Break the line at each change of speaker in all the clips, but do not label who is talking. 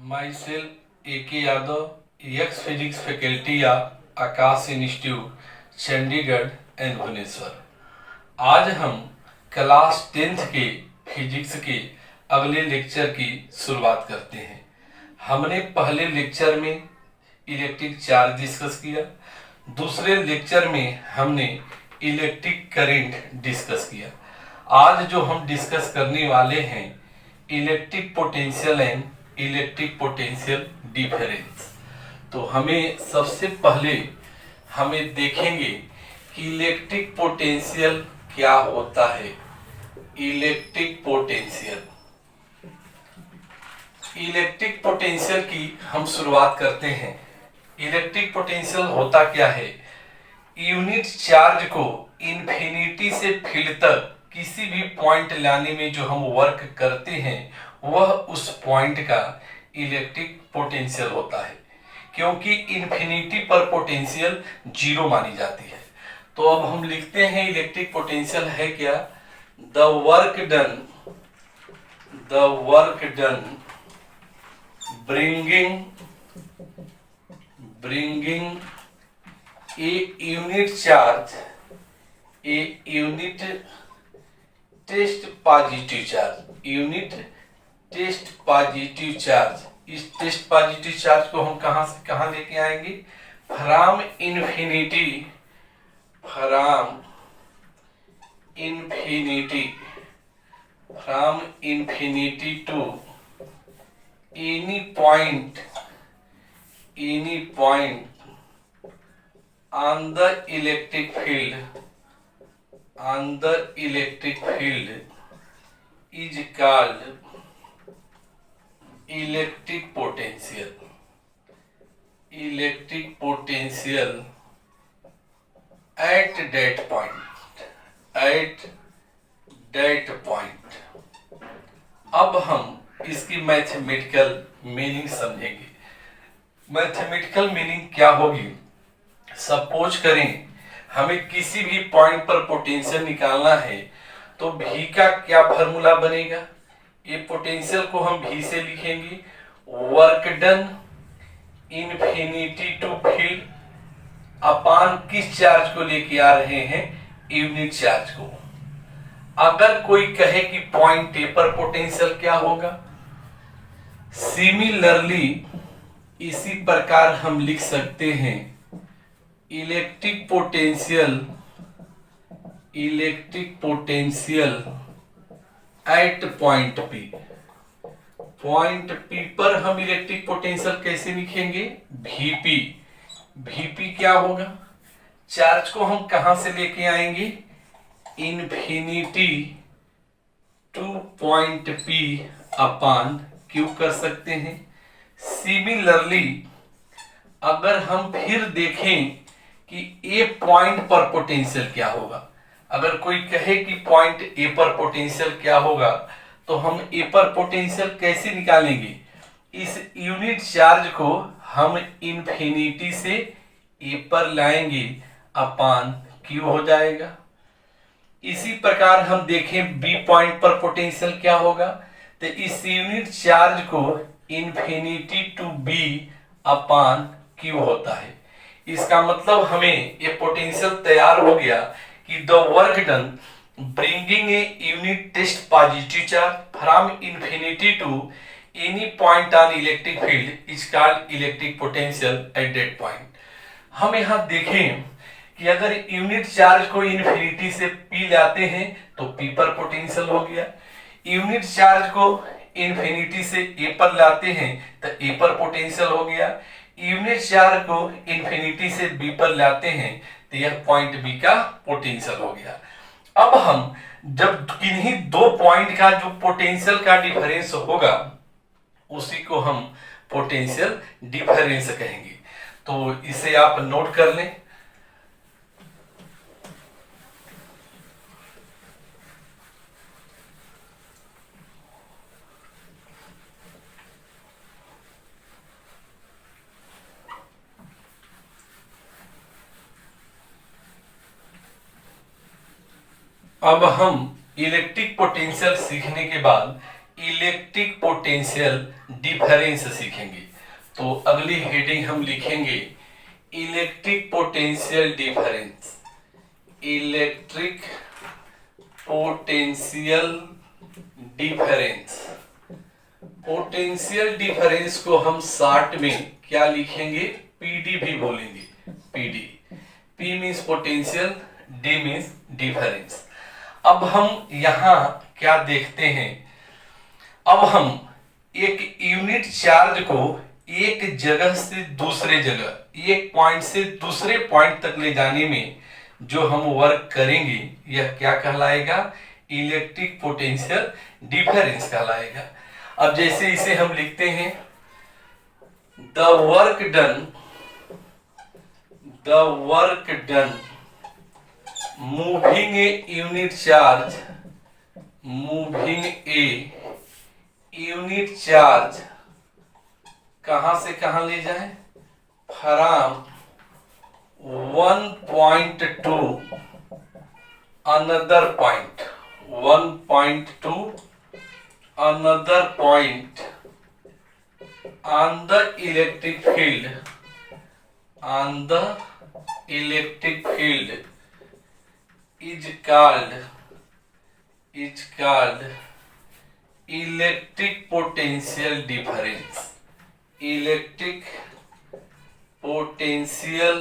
My self ए के Yadav x physics faculty या आकाश institute Chandigarh and Bhubaneswar. आज हम क्लास 10th के फिजिक्स के अगले लेक्चर की शुरुआत करते हैं। हमने पहले लेक्चर में इलेक्ट्रिक चार्ज डिस्कस किया, दूसरे लेक्चर में हमने इलेक्ट्रिक करंट डिस्कस किया। आज जो हम डिस्कस करने वाले हैं electric potential and electric potential difference. तो हमें सबसे पहले हमें देखेंगे कि इलेक्ट्रिक पोटेंशियल क्या होता है। इलेक्ट्रिक पोटेंशियल की हम शुरुआत करते हैं। इलेक्ट्रिक पोटेंशियल होता क्या है? यूनिट चार्ज को इन्फिनिटी से फील्ड तक किसी भी पॉइंट लाने में जो हम वर्क करते हैं वह उस पॉइंट का इलेक्ट्रिक पोटेंशियल होता है, क्योंकि इन्फिनिटी पर पोटेंशियल जीरो मानी जाती है। तो अब हम लिखते हैं इलेक्ट्रिक पोटेंशियल है क्या? The work done bringing a unit charge test positive charge. इस टेस्ट पॉजिटिव चार्ज को हम कहां से कहां लेके आएंगे? From infinity to any point on the electric field is called electric potential at that point। अब हम इसकी मैथमेटिकल मीनिंग समझेंगे। मैथमेटिकल मीनिंग क्या होगी? सपोज करें हमें किसी भी पॉइंट पर पोटेंशियल निकालना है, तो भी का क्या फॉर्मूला बनेगा? ये पोटेंशियल को हम भी से लिखेंगे, work done infinity to field upon किस चार्ज को लेके आ रहे हैं? यूनिट चार्ज को। अगर कोई कहे कि पॉइंट ए पर पोटेंशियल क्या होगा? सिमिलरली इसी प्रकार हम लिख सकते हैं electric potential eight point P पर हम इलेक्ट्रिक पोटेंशियल कैसे लिखेंगे? वीपी क्या होगा? चार्ज को हम कहां से लेके आएंगे? इन्फिनिटी टू पॉइंट पी अपान क्यू कर सकते हैं। सिमिलरली अगर हम फिर देखें कि ए पॉइंट पर पोटेंशियल क्या होगा, अगर कोई कहे कि पॉइंट ए पर पोटेंशियल क्या होगा, तो हम ए पर पोटेंशियल कैसे निकालेंगे? इस यूनिट चार्ज को हम इन्फिनिटी से ए पर लाएंगे अपान क्यू हो जाएगा। इसी प्रकार हम देखें बी पॉइंट पर पोटेंशियल क्या होगा, तो इस यूनिट चार्ज को infinity to B upon Q होता है। इसका मतलब हमें ये पोटेंशियल तैयार हो गया कि the work done bringing a unit test positive charge from infinity to any point on electric field is called electric potential at that point. हम यहाँ देखें कि अगर यूनिट चार्ज को इन्फिनिटी से पी लाते हैं तो पी पर पोटेंशियल हो गया, यूनिट चार्ज को इन्फिनिटी से ए पर लाते हैं तो ए पर पोटेंशियल हो गया, यूनिट चार्ज को इन्फिनिटी से बी पर लाते हैं तो यह पॉइंट बी का पोटेंशियल हो गया। अब हम जब किन्हीं दो पॉइंट का जो पोटेंशियल का डिफरेंस होगा उसी को हम पोटेंशियल डिफरेंस कहेंगे। तो इसे आप नोट कर लें। अब हम इलेक्ट्रिक पोटेंशियल सीखने के बाद इलेक्ट्रिक पोटेंशियल डिफरेंस सीखेंगे। तो अगली हेडिंग हम लिखेंगे electric potential difference. Electric potential difference. Potential difference को हम शॉर्ट में क्या लिखेंगे, पीडी भी बोलेंगे। PD, P means potential, D means difference. अब हम यहां क्या देखते हैं, अब हम एक यूनिट चार्ज को एक जगह से दूसरे जगह, एक पॉइंट से दूसरे पॉइंट तक ले जाने में जो हम वर्क करेंगे यह क्या कहलाएगा, इलेक्ट्रिक पोटेंशियल डिफरेंस कहलाएगा। अब जैसे इसे हम लिखते हैं, the work done moving A unit charge, moving A unit charge कहां से कहां ले जाए, from one point two another point, one point two another point on the electric field, on the electric field is called electric potential difference. Electric potential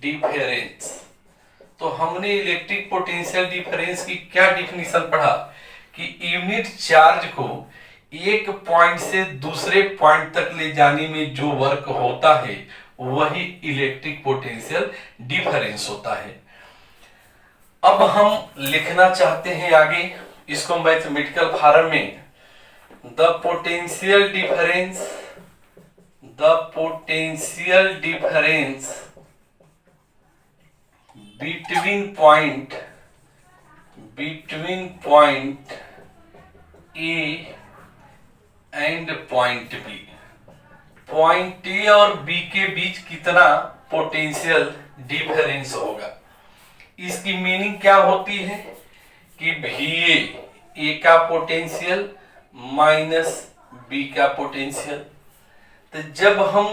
difference. तो हमने electric potential difference की क्या definition पढ़ा कि unit charge को एक point से दूसरे पॉइंट तक ले जाने में जो वर्क होता है वही इलेक्ट्रिक पोटेंशियल डिफरेंस होता है। अब हम लिखना चाहते हैं आगे इसको मैथमेटिकल फॉर्म में, the potential difference, the potential difference between point A and point B. Point A और बी के बीच कितना पोटेंशियल डिफरेंस होगा, इसकी मीनिंग क्या होती है कि VA ए का पोटेंशियल माइनस बी का पोटेंशियल। तो जब हम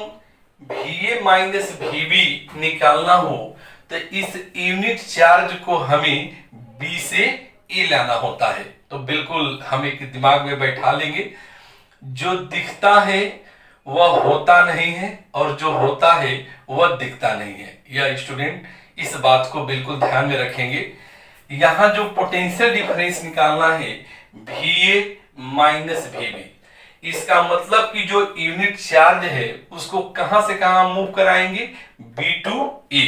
VA माइनस VB निकालना हो तो इस यूनिट चार्ज को हमें B से A लाना होता है। तो बिल्कुल हम एक दिमाग में बैठा लेंगे, जो दिखता है वह होता नहीं है और जो होता है वह दिखता नहीं है। यह स्टूडेंट इस बात को बिल्कुल ध्यान में रखेंगे। यहां जो पोटेंशियल डिफरेंस निकालना है VA माइनस VB, इसका मतलब कि जो यूनिट चार्ज है उसको कहां से कहां मूव कराएंगे, B टू A।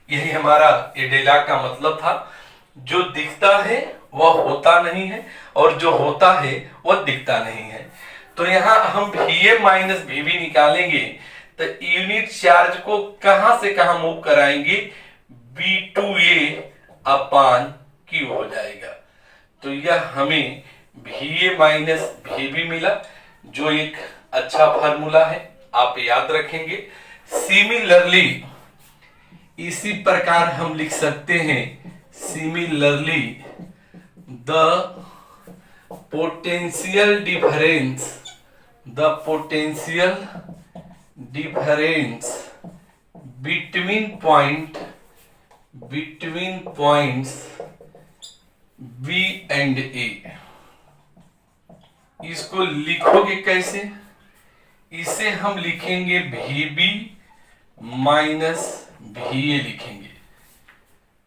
यही हमारा ये डायलॉग का मतलब था। जो दिखता है वह होता नहीं है और जो होता है वह दिखता नहीं है। तो यहाँ हम VA माइनस VB निकालेंगे तो यूनिट चार्ज को कहां से कहां मूव कराएंगे, B to A upon Q हो जाएगा। तो यह हमें VA माइनस VB मिला, जो एक अच्छा फार्मूला है, आप याद रखेंगे। सिमिलरली इसी प्रकार हम लिख सकते हैं, similarly the potential difference, the potential difference between points B and A। इसको लिखोगे कैसे, इसे हम लिखेंगे VB माइनस VA लिखेंगे।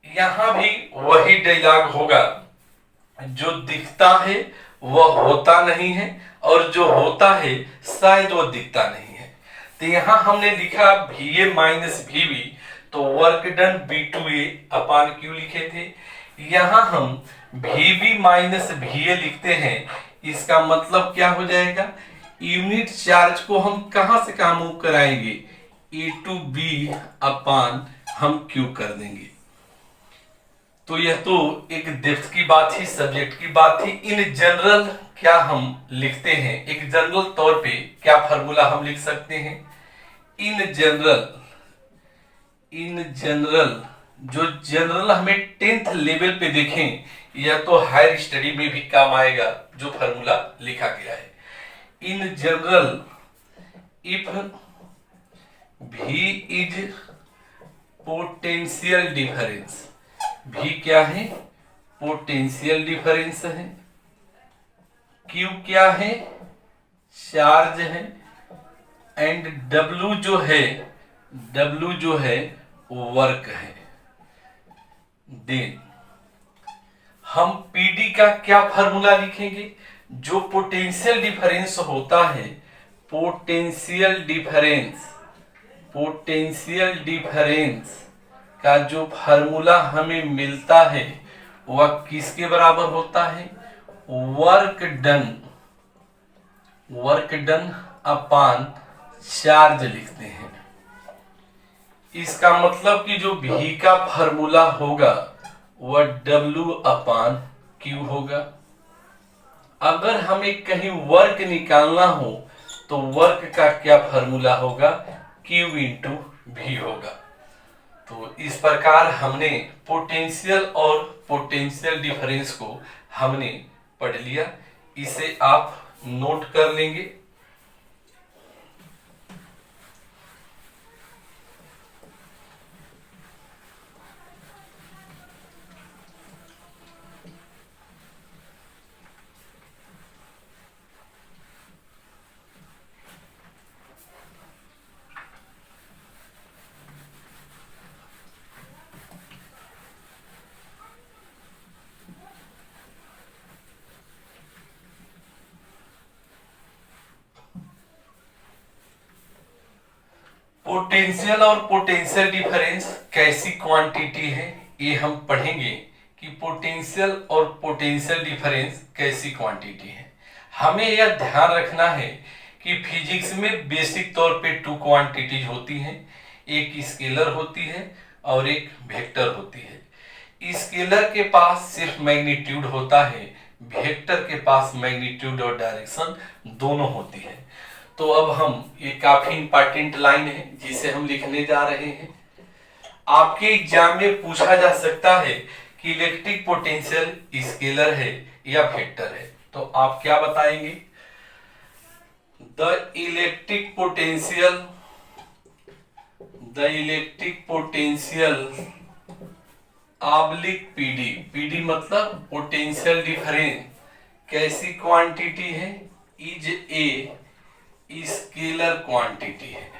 यहां भी वही डायलॉग होगा, जो दिखता है वह होता नहीं है और जो होता है शायद वह दिखता नहीं है। तो यहां हमने लिखा VA माइनस VB, तो work done B to A upon Q लिखे थे। यहां हम VB माइनस VA लिखते हैं, इसका मतलब क्या हो जाएगा, यूनिट चार्ज को हम कहां से कहां मूव कराएंगे, A टू B अपान हम Q कर देंगे। तो यह तो एक डेप्थ की बात थी, सब्जेक्ट की बात थी। इन जनरल क्या हम लिखते हैं, एक जनरल तौर पे क्या फार्मूला हम लिख सकते हैं, इन जनरल जो जनरल हमें 10th लेवल पे देखें या तो हायर स्टडी में भी काम आएगा जो फॉर्मूला लिखा गया है। इन जनरल इफ भी इज पोटेंशियल डिफरेंस, भी क्या है? पोटेंशियल डिफरेंस है। क्यू क्या है? चार्ज है। एंड डब्ल्यू जो है वर्क है। देन हम पीडी का क्या फार्मूला लिखेंगे? जो पोटेंशियल डिफरेंस होता है, पोटेंशियल डिफरेंस का जो फार्मूला हमें मिलता है वह किसके बराबर होता है? वर्क डन अपान चार्ज लिखते हैं। इसका मतलब कि जो भी का फार्मूला होगा वह W अपान Q होगा। अगर हमें कहीं वर्क निकालना हो तो वर्क का क्या फार्मूला होगा? Q इंटू भी होगा। तो इस प्रकार हमने पोटेंशियल और पोटेंशियल डिफरेंस को हमने पढ़ लिया। इसे आप नोट कर लेंगे। पोटेंशियल और पोटेंशियल डिफरेंस कैसी क्वांटिटी है ये हम पढ़ेंगे कि पोटेंशियल और पोटेंशियल डिफरेंस कैसी क्वांटिटी है। हमें यह ध्यान रखना है कि फिजिक्स में बेसिक तौर पे 2 क्वांटिटीज होती हैं, एक स्केलर होती है और एक वेक्टर होती है। स्केलर के पास सिर्फ मैग्नीट्यूड होता है, वेक्टर के पास मैग्नीट्यूड और डायरेक्शन दोनों होती है। तो अब हम ये काफी इंपॉर्टेंट लाइन है जिसे हम लिखने जा रहे हैं। आपके एग्जाम में पूछा जा सकता है कि इलेक्ट्रिक पोटेंशियल स्केलर है या वेक्टर है, तो आप क्या बताएंगे? The electric potential oblique PD, PD मतलब पोटेंशियल डिफरेंस कैसी क्वांटिटी है? इज ए स्केलर क्वांटिटी है।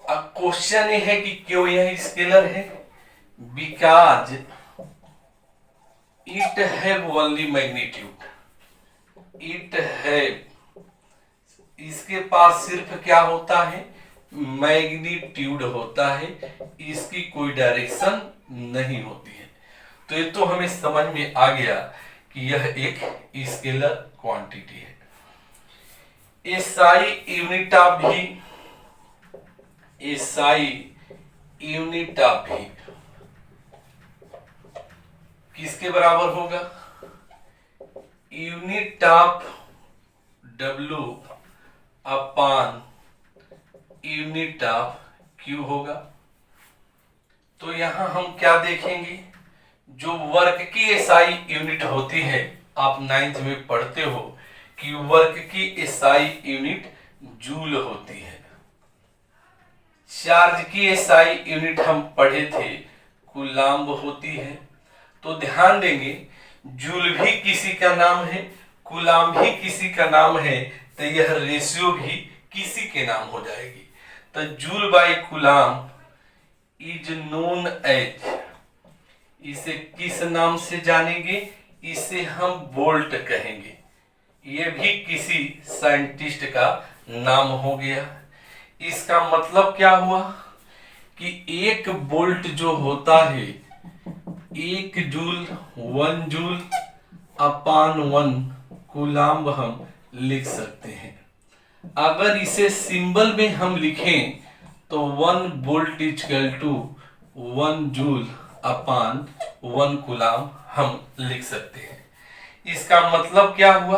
अब क्वेश्चन ये है कि क्यों यह स्केलर है? Because it have only magnitude, इसके पास सिर्फ क्या होता है? मैग्नीट्यूड होता है, इसकी कोई डायरेक्शन नहीं होती है। तो ये तो हमें समझ में आ गया कि यह एक स्केलर क्वांटिटी है। एसआई यूनिट ऑफ भी किसके बराबर होगा? Unit of W upon unit of Q होगा। तो यहां हम क्या देखेंगे? जो वर्क की एसआई यूनिट होती है, आप 9th में पढ़ते हो कि वर्क की एसआई यूनिट जूल होती है। चार्ज की एसआई यूनिट हम पढ़े थे कूलाम्ब होती है। तो ध्यान देंगे, जूल भी किसी का नाम है, कूलाम्ब भी किसी का नाम है, तो यह रेशियो भी किसी के नाम हो जाएगी। तो joule by coulomb is known as, इसे किस नाम से जानेंगे? इसे हम वोल्ट कहेंगे। ये भी किसी साइंटिस्ट का नाम हो गया। इसका मतलब क्या हुआ कि 1 वोल्ट जो होता है 1 जूल 1 जूल अपान 1 कूलाम्ब हम लिख सकते हैं। अगर इसे सिंबल में हम लिखें तो 1 volt equal to 1 joule upon 1 coulomb हम लिख सकते हैं। इसका मतलब क्या हुआ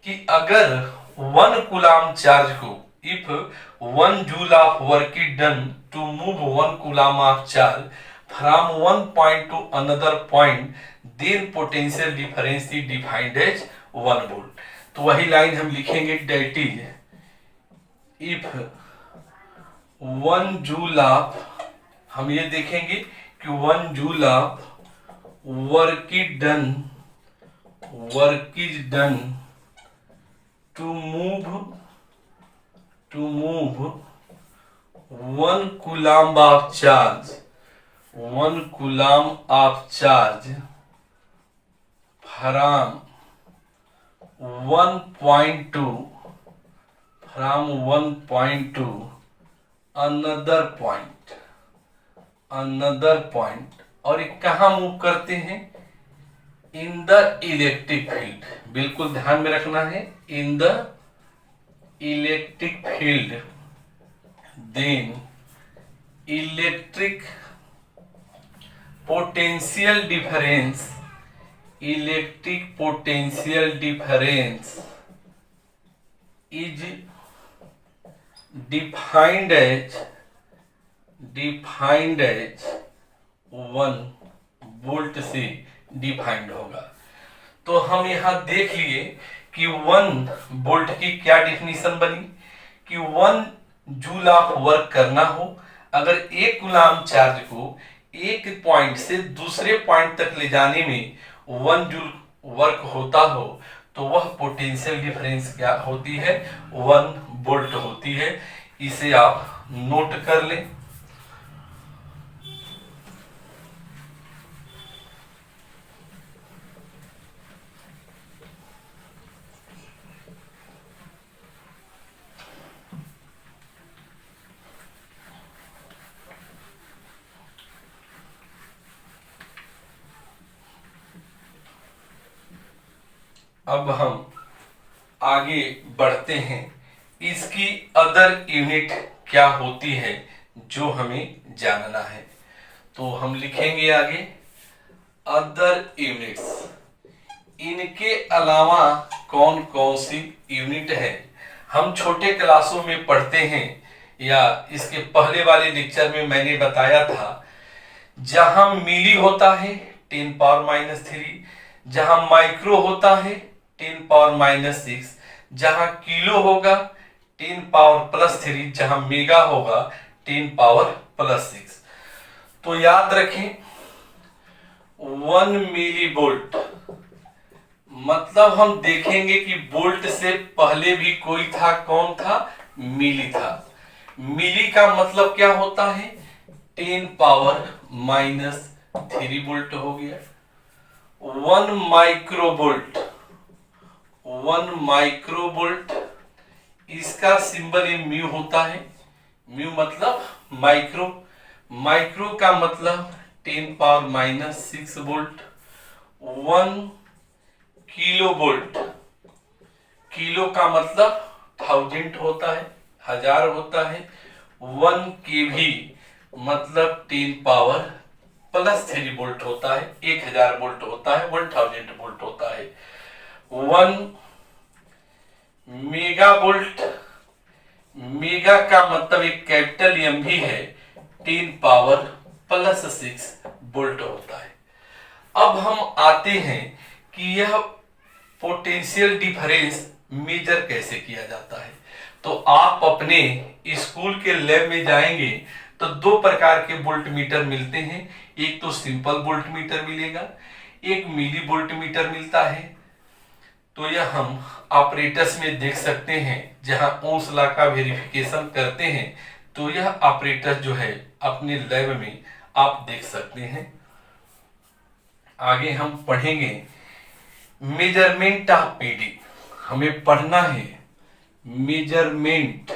कि अगर 1 कूलाम्ब चार्ज को if 1 joule of work is done to move 1 coulomb of charge from one point to another point, then potential difference is defined as 1 volt। तो वही लाइन हम लिखेंगे, that is if 1 joule of, हम ये देखेंगे कि 1 joule of work is done to move 1 coulomb of charge, 1 coulomb of charge from one point to another point, और ये कहाँ मूव करते हैं? In the electric field. बिल्कुल ध्यान में रखना है, in the electric field, then electric potential difference is defined as 1 volt से डिफाइंड होगा। तो हम यहां देख लिए कि 1 वोल्ट की क्या डिफिनीशन बनी कि 1 जूल ऑफ वर्क करना हो, अगर एक कूलम्ब चार्ज को एक पॉइंट से दूसरे पॉइंट तक ले जाने में 1 जूल वर्क होता हो, तो वह पोटेंशियल डिफरेंस क्या होती है? 1 वोल्ट होती है। इसे आप नोट कर लें। अब हम आगे बढ़ते हैं, इसकी अदर यूनिट क्या होती है जो हमें जानना है। तो हम लिखेंगे आगे अदर यूनिट्स। इनके अलावा कौन कौन सी यूनिट है हम छोटे क्लासों में पढ़ते हैं, या इसके पहले वाले लेक्चर में मैंने बताया था। जहां मिली होता है 10⁻⁻3, जहां माइक्रो होता है 10⁻⁻6, जहां किलो होगा 10⁻+3, जहां मेगा होगा 10⁻+6। तो याद रखें 1 मिली वोल्ट, मतलब हम देखेंगे कि वोल्ट से पहले भी कोई था, कौन था? मिली था। मिली का मतलब क्या होता है? 10⁻⁻3 वोल्ट हो गया। 1 माइक्रोवोल्ट, इसका सिंबल ये म्यू होता है। म्यू मतलब माइक्रो, माइक्रो का मतलब 10⁻⁻6 वोल्ट। 1 किलोवोल्ट, किलो का मतलब 1000 होता है, 1000 होता है। 1 केवी मतलब 10⁻+3 वोल्ट होता है, 1000 वोल्ट होता है, 1000 वोल्ट होता है। 1 मेगावोल्ट, मेगा का मतलब एक कैपिटल एम भी है, 10⁻+6 वोल्ट होता है। अब हम आते हैं कि यह पोटेंशियल डिफरेंस मेजर कैसे किया जाता है। तो आप अपने स्कूल के लैब में जाएंगे तो 2 प्रकार के वोल्टमीटर मिलते हैं। एक तो सिंपल वोल्टमीटर मिलेगा, एक मिली वोल्टमीटर मिलता है। तो यह हम ऑपरेटर्स में देख सकते हैं, जहां ओम्स लॉ का वेरिफिकेशन करते हैं। तो यह ऑपरेटर जो है अपने लैब में आप देख सकते हैं। आगे हम पढ़ेंगे मेजरमेंट ऑफ पीडी। हमें पढ़ना है measurement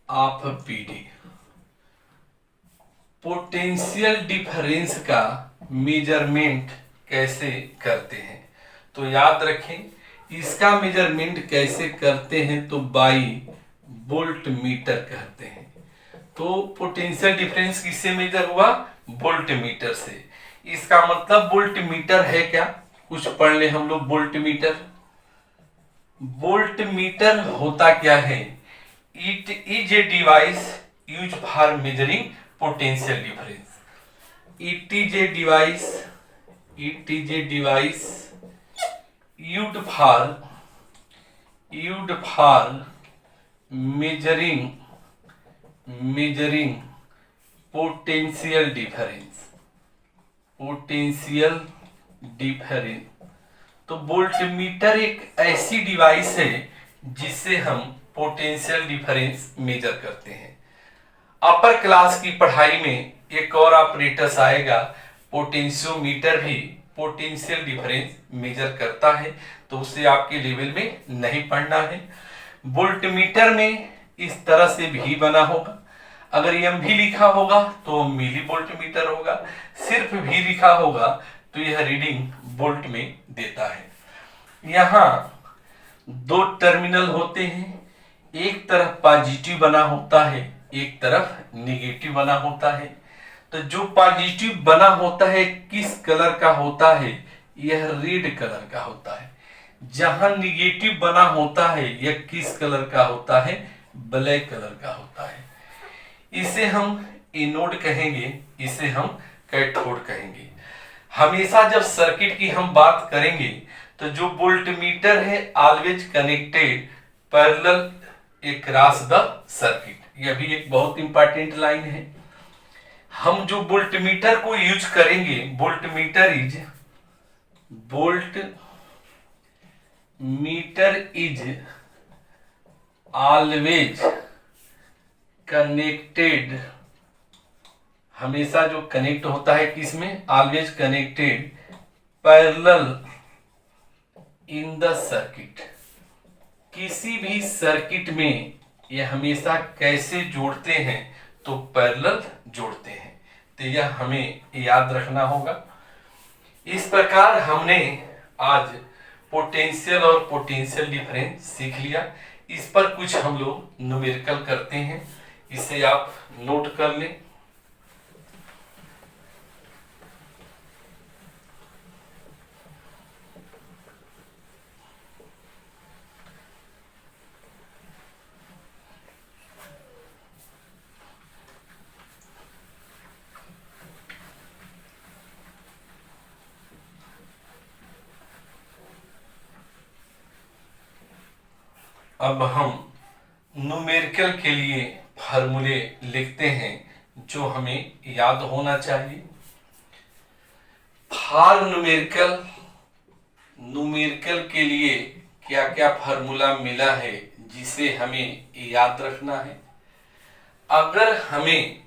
of PD. Potential difference का मेजरमेंट कैसे करते हैं? तो याद रखें इसका मेजरमेंट कैसे करते हैं, तो बाई वोल्ट मीटर कहते हैं। तो पोटेंशियल डिफरेंस किससे मेजर हुआ? वोल्ट मीटर से। इसका मतलब वोल्ट मीटर है क्या? कुछ पढ़ ले हम लोग। वोल्ट मीटर, वोल्ट मीटर होता क्या है? It is a device used for measuring potential difference. It is a device used for measuring potential difference. तो वोल्टमीटर एक ऐसी डिवाइस है जिससे हम पोटेंशियल डिफरेंस मेजर करते हैं। अपर क्लास की पढ़ाई में एक और ऑपरेटर्स आएगा, पोटेंशियोमीटर भी पोटेंशियल डिफरेंस मेजर करता है, तो उसे आपके लेवल में नहीं पढ़ना है। वोल्टमीटर में इस तरह से भी बना होगा, अगर एम भी लिखा होगा तो मिली वोल्टमीटर होगा, सिर्फ भी लिखा होगा तो यह रीडिंग वोल्ट में देता है। यहाँ दो टर्मिनल होते हैं, एक तरफ पॉजिटिव बना होता है, एक तरफ नेगेटिव बना होता है। तो जो पॉजिटिव बना होता है किस कलर का होता है? यह रेड कलर का होता है। जहां नेगेटिव बना होता है यह किस कलर का होता है? ब्लैक कलर का होता है। इसे हम एनोड कहेंगे, इसे हम कैथोड कहेंगे। हमेशा जब सर्किट की हम बात करेंगे तो जो वोल्टमीटर है always connected parallel across the circuit. यह भी एक बहुत इंपॉर्टेंट लाइन है। हम जो वोल्टमीटर को यूज करेंगे, वोल्टमीटर इज ऑलवेज कनेक्टेड, हमेशा जो कनेक्ट होता है किसमें? Always connected parallel in the circuit. किसी भी सर्किट में यह हमेशा कैसे जोड़ते हैं? तो पैरेलल जोड़ते हैं। तो यह हमें याद रखना होगा। इस प्रकार हमने आज पोटेंशियल और पोटेंशियल डिफरेंस सीख लिया। इस पर कुछ हम लोग न्यूमेरिकल करते हैं, इसे आप नोट कर लें। अब हम न्यूमेरिकल के लिए फार्मूले लिखते हैं जो हमें याद होना चाहिए। फॉर न्यूमेरिकल के लिए क्या क्या फार्मूला मिला है जिसे हमें याद रखना है। अगर हमें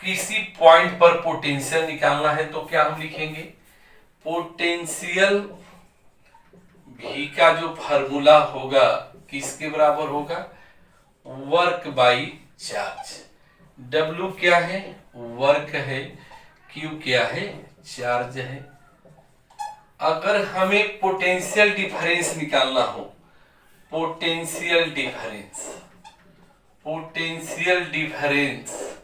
किसी पॉइंट पर पोटेंशियल निकालना है तो क्या हम लिखेंगे? पोटेंशियल भी का जो फार्मूला होगा किसके बराबर होगा? Work by charge. W क्या है? वर्क है। Q क्या है? चार्ज है। अगर हमें पोटेंशियल डिफरेंस निकालना हो, पोटेंशियल डिफरेंस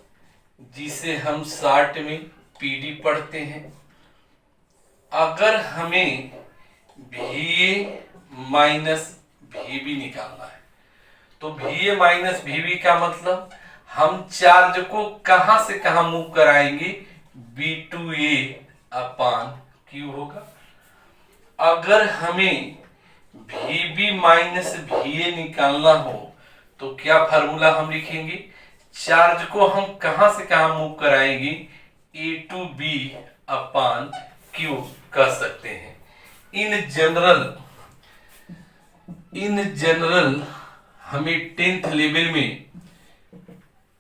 जिसे हम शॉर्ट में PD पढ़ते हैं, अगर हमें VA माइनस VB निकालना है तो VA माइनस VB का मतलब हम चार्ज को कहां से कहां मूव कराएंगे? B2A अपान Q होगा। अगर हमें VB माइनस VA निकालना हो तो क्या फार्मूला हम लिखेंगे? चार्ज को हम कहां से कहां मूव कराएंगे? A to B upon Q कर सकते हैं। इन जनरल हमें 10th लेवल में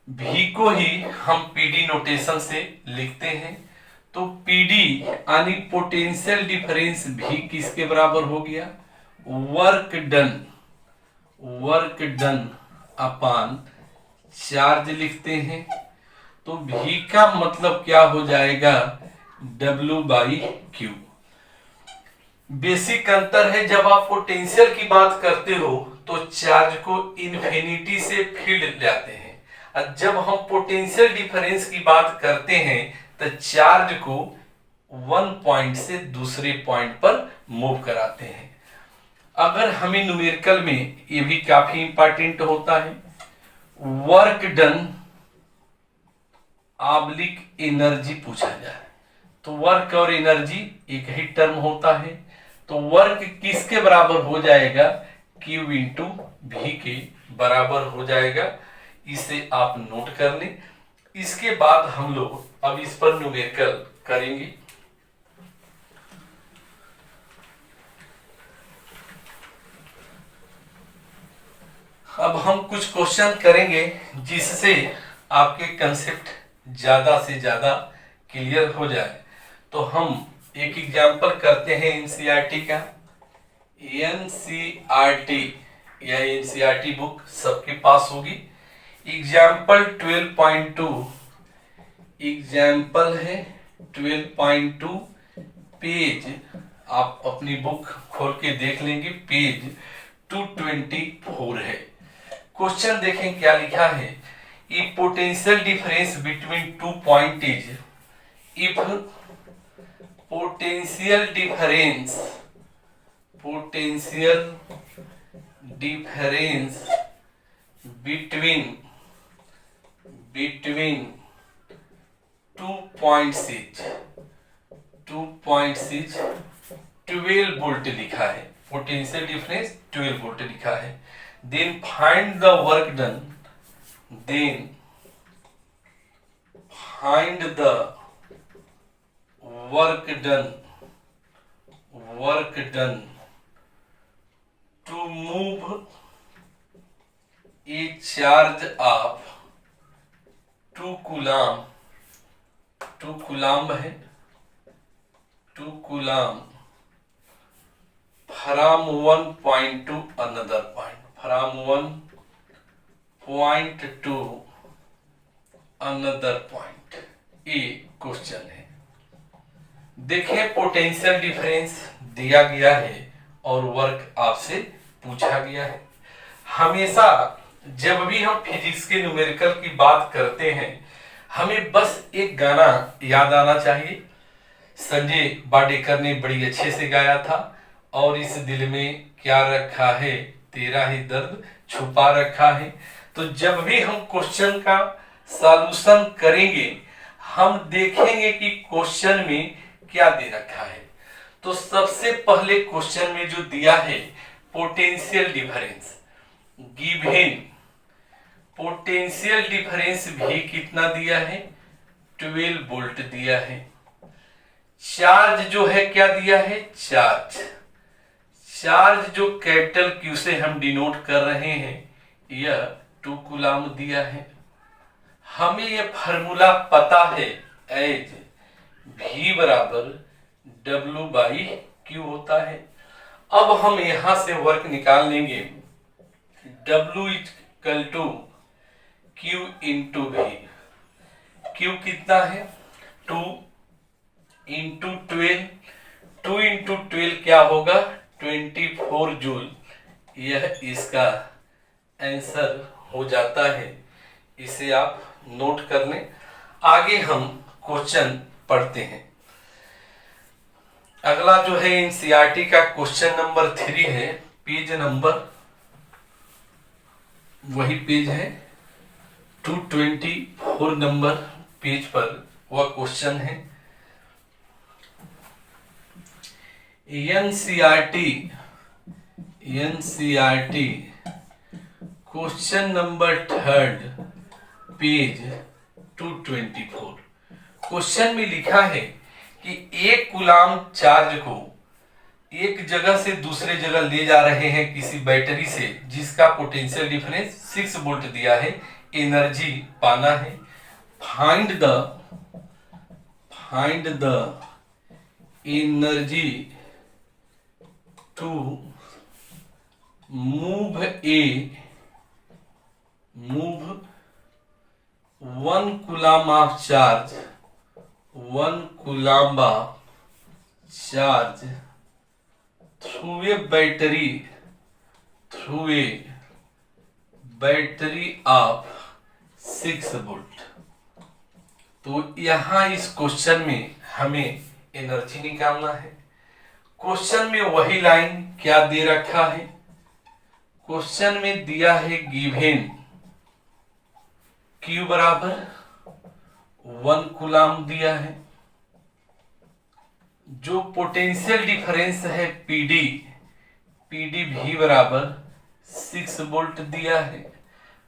V को ही हम PD नोटेशन से लिखते हैं। तो PD यानी पोटेंशियल डिफरेंस भी किसके बराबर हो गया? वर्क डन अपान चार्ज लिखते हैं। तो V का मतलब क्या हो जाएगा? W by Q। बेसिक अंतर है, जब आप पोटेंशियल की बात करते हो तो चार्ज को इन्फिनिटी से फील्ड लाते हैं, और जब हम पोटेंशियल डिफरेंस की बात करते हैं तो चार्ज को वन पॉइंट से दूसरे पॉइंट पर मूव कराते हैं। अगर हमें न्यूमेरिकल में, ये भी काफी इंपॉर्टेंट होता है, वर्क डन ऑब्लिक एनर्जी पूछा जाए तो वर्क और एनर्जी एक ही टर्म होता है, तो वर्क किसके बराबर हो जाएगा, Q इंटू भी के बराबर हो जाएगा। इसे आप नोट कर लें। इसके बाद हम लोग अब इस पर न्यूमेरिकल करेंगे। अब हम कुछ क्वेश्चन करेंगे जिससे आपके कंसेप्ट ज्यादा से ज्यादा क्लियर हो जाए। तो हम एक एग्जाम्पल करते हैं एनसीईआरटी का। एनसीईआरटी या एनसीईआरटी बुक सबके पास होगी। एग्जाम्पल 12.2 एग्जाम्पल है 12.2 पेज, आप अपनी बुक खोल के देख लेंगे, पेज 224 है। क्वेश्चन देखें क्या लिखा है। If potential difference between two point is, if potential difference between two points is 12 volt लिखा है, पोटेंशियल डिफरेंस 12 वोल्ट लिखा है। Then find the work done. Then find the work done. Work done to move a charge of 2 coulomb. 2 coulomb है 2 coulomb from one point to another point. From one point to another point. ये question है। देखें potential difference दिया गया है और work आपसे पूछा गया है। हमेशा जब भी हम फिजिक्स के न्यूमेरिकल की बात करते हैं हमें बस एक गाना याद आना चाहिए। संजय बाडेकर ने बड़ी अच्छे से गाया था, और इस दिल में क्या रखा है तेरा ही दर्द छुपा रखा है। तो जब भी हम क्वेश्चन का सॉल्यूशन करेंगे हम देखेंगे कि क्वेश्चन में क्या दे रखा है। तो सबसे पहले क्वेश्चन में जो दिया है potential difference given, potential difference भी कितना दिया है 12 वोल्ट दिया है। चार्ज जो है क्या दिया है, चार्ज जो कैपिटल Q से हम डिनोट कर रहे हैं यह 2 कूलम दिया है। हमें यह फार्मूला पता है एज V बराबर W/Q होता है। अब हम यहां से वर्क निकाल लेंगे। W equal to Q into V। Q कितना है 2 इंटू 12, 2 इंटू 12 क्या होगा 24 जूल। यह इसका आंसर हो जाता है। इसे आप नोट कर लें। आगे हम क्वेश्चन पढ़ते हैं। अगला जो है एनसीईआरटी का क्वेश्चन नंबर 3 है, पेज नंबर वही पेज है 224 नंबर पेज पर वह क्वेश्चन है। NCERT question number 3 page 224। Question में लिखा है कि 1 कूलम चार्ज को एक जगह से दूसरे जगह ले जा रहे हैं किसी बैटरी से जिसका पोटेंशियल डिफरेंस 6 वोल्ट दिया है। एनर्जी पाना है। Find the energy to move 1 coulomb of charge, 1 coulomb of charge through a battery of 6 volt. तो यहां इस क्वेश्चन में हमें एनर्जी निकालना है। क्वेश्चन में वही लाइन क्या दे रखा है, क्वेश्चन में दिया है गिवन Q बराबर 1 कूलाम दिया है। जो पोटेंशियल डिफरेंस है PD भी बराबर 6 वोल्ट दिया है।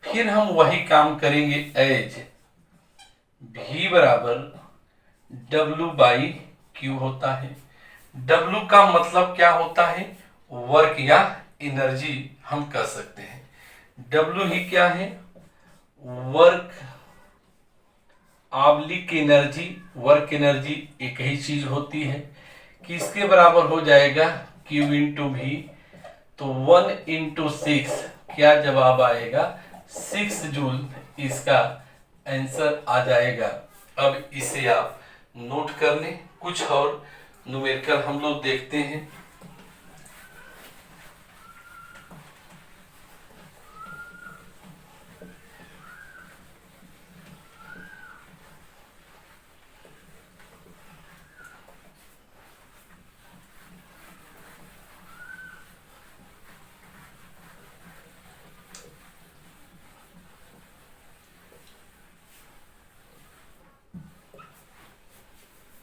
फिर हम वही काम करेंगे एज V बराबर W/Q होता है। W का मतलब क्या होता है? वर्क या एनर्जी हम कह सकते हैं। W ही क्या है? Work oblique energy. Work energy एक ही चीज होती है। किसके बराबर हो जाएगा? Q into V। तो 1 इंटू 6 क्या जवाब आएगा? 6 जूल इसका आंसर आ जाएगा। अब इसे आप नोट कर लें। कुछ और न्यूमेरिकल हम लोग देखते हैं।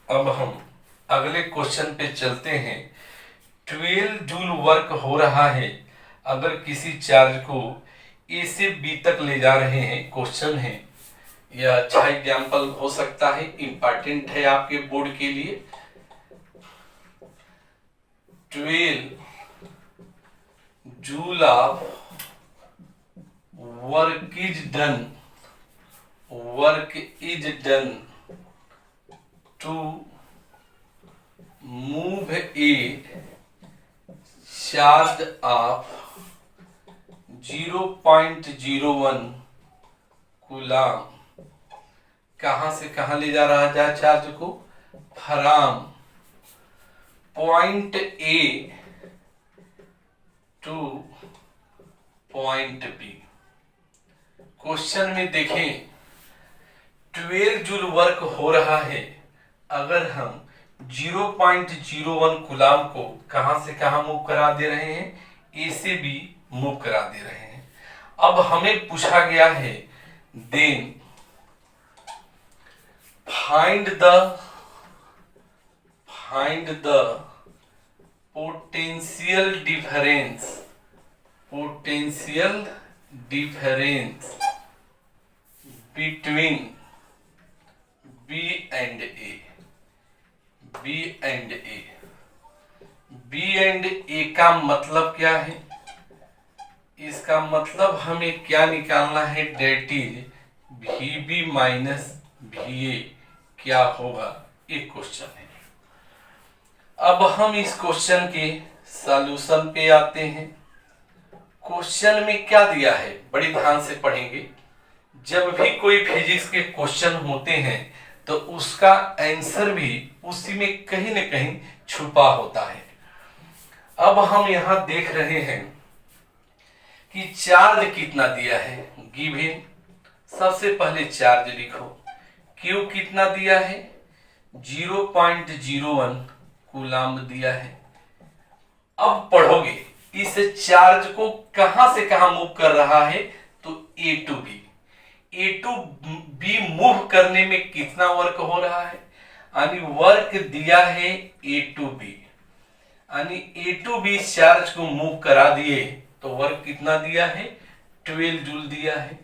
अब हम अगले क्वेश्चन पे चलते हैं। 12 जूल वर्क हो रहा है अगर किसी चार्ज को ए से बी तक ले जा रहे हैं। क्वेश्चन है, यह अच्छा एग्जाम्पल हो सकता है, इंपॉर्टेंट है आपके बोर्ड के लिए। 12 joule of work is done to move a charge of 0.01 coulomb कहां से कहां ले जा रहा है चार्ज को? From point A two point B। Question में देखें, 12 जूल वर्क हो रहा है अगर हम 0.01 कूलाम को कहां से कहां मूव करा दे रहे हैं? ए से बी मूव करा दे रहे हैं। अब हमें पूछा गया है then find the potential difference between B and A। B and A का मतलब क्या है? इसका मतलब हमें क्या निकालना है? That is VB minus VA क्या होगा? एक क्वेश्चन है। अब हम इस क्वेश्चन के सॉल्यूशन पे आते हैं। क्वेश्चन में क्या दिया है बड़ी ध्यान से पढ़ेंगे। जब भी कोई फिजिक्स के क्वेश्चन होते हैं तो उसका आंसर भी उसी में कहीं न कहीं छुपा होता है। अब हम यहां देख रहे हैं कि चार्ज कितना दिया है गिवन। सबसे पहले चार्ज लिखो। Q कितना दिया है? 0.01 कूलाम दिया है। अब पढ़ोगे इस चार्ज को कहां से कहां मूव कर रहा है? तो A to B। A to B move करने में कितना वर्क हो रहा है? यानी वर्क दिया है A टू B, यानी A टू B चार्ज को मूव करा दिए तो वर्क कितना दिया है? 12 जूल दिया है।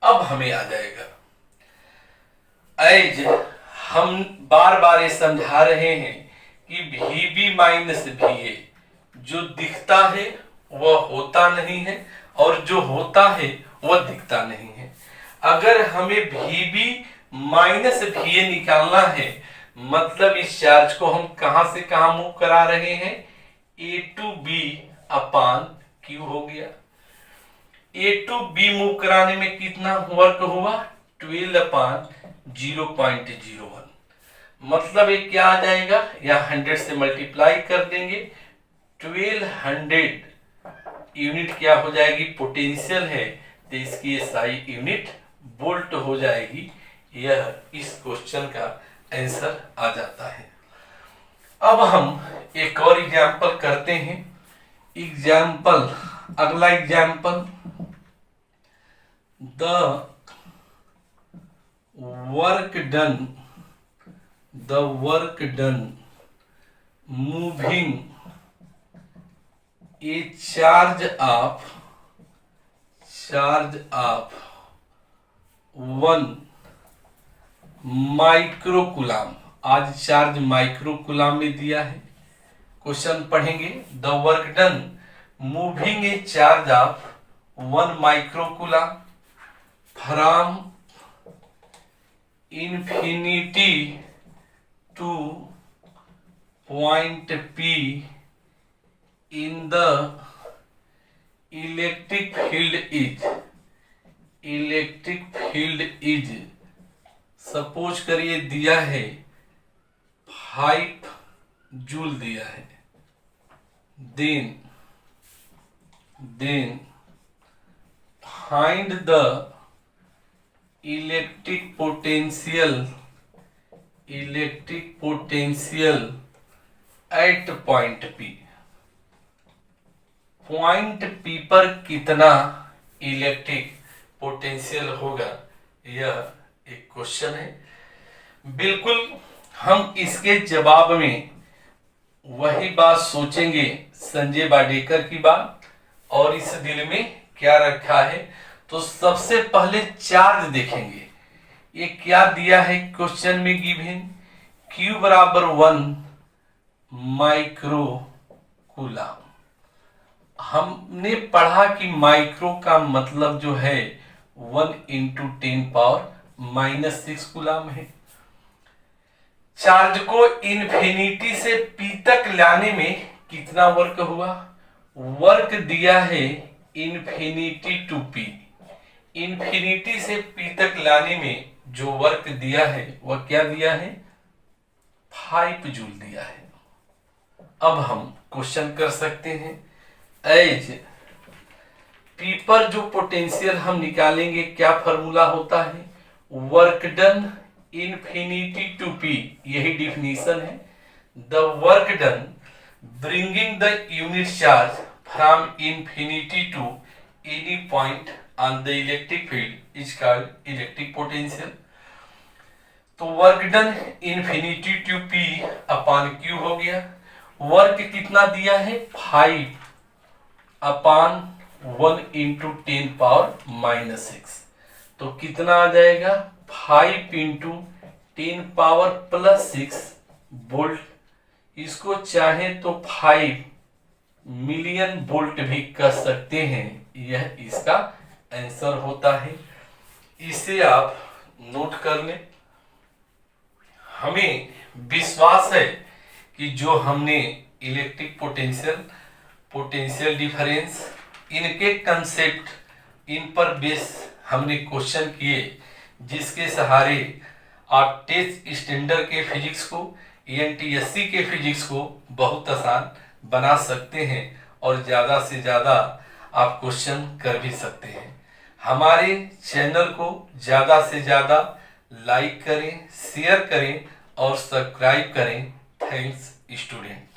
अब हमें आ जाएगा एज हम बार बार ये समझा रहे हैं कि VB माइनस VA जो दिखता है वह होता नहीं है और जो होता है वह दिखता नहीं है। अगर हमें VB माइनस VA निकालना है मतलब इस चार्ज को हम कहां से कहां मूव करा रहे हैं? A to B upon Q हो गया। A टू B मूव कराने में कितना वर्क हुआ? 12 अपान 0.01। मतलब ये क्या आ जाएगा? या 100 से मल्टीप्लाई कर देंगे। 1200 यूनिट क्या हो जाएगी? पोटेंशियल है तो इसकी SI यूनिट वोल्ट हो जाएगी। यह इस क्वेश्चन का आंसर आ जाता है। अब हम एक और एग्जाम्पल करते हैं। अगला example, the work done, the work done moving a charge of 1 microcoulomb. आज चार्ज माइक्रोकुलाम में दिया है। क्वेश्चन पढ़ेंगे। The work done moving A charge of 1 microcoulomb from infinity two point P in the electric field is suppose करिए दिया है 5 joule दिया है। then find the electric potential at point P। Point P पर कितना electric potential होगा, यह एक क्वेश्चन है। बिल्कुल हम इसके जवाब में वही बात सोचेंगे, संजय वाडेकर की बात, और इस दिल में क्या रखा है। तो सबसे पहले चार्ज देखेंगे। ये क्या दिया है क्वेश्चन में गिवन, Q बराबर 1 माइक्रोकुलाम। हमने पढ़ा कि माइक्रो का मतलब जो है 1 × 10⁻⁻6 कुलाम है। चार्ज को इन्फिनिटी से P तक लाने में कितना वर्क हुआ, वर्क दिया है इन्फिनिटी टू P। इन्फिनिटी से P तक लाने में जो वर्क दिया है वह क्या दिया है, 5 जूल दिया है। अब हम क्वेश्चन कर सकते हैं। एज P पर जो पोटेंशियल हम निकालेंगे, क्या फॉर्मूला होता है, work done infinity to P, यही डिफिनीशन है। The work done bringing the unit charge from infinity to any point on the electric field is called electric potential. तो work done infinity to P upon Q हो गया। Work कितना दिया है, 5 upon 1 × 10⁻⁻6। तो कितना आ जाएगा, 5 × 10⁻+6 वोल्ट। इसको चाहे तो 5 मिलियन वोल्ट भी कर सकते हैं। यह इसका आंसर होता है। इसे आप नोट कर लें। हमें विश्वास है कि जो हमने इलेक्ट्रिक पोटेंशियल डिफरेंस, इनके कंसेप्ट, इन पर बेस हमने क्वेश्चन किए, जिसके सहारे आप टेस्ट स्टैंडर्ड के फिजिक्स को, एनटीएससी के फिजिक्स को बहुत आसान बना सकते हैं और ज़्यादा से ज़्यादा आप क्वेश्चन कर भी सकते हैं। हमारे चैनल को ज़्यादा से ज़्यादा लाइक करें, शेयर करें और सब्सक्राइब करें। Thanks student.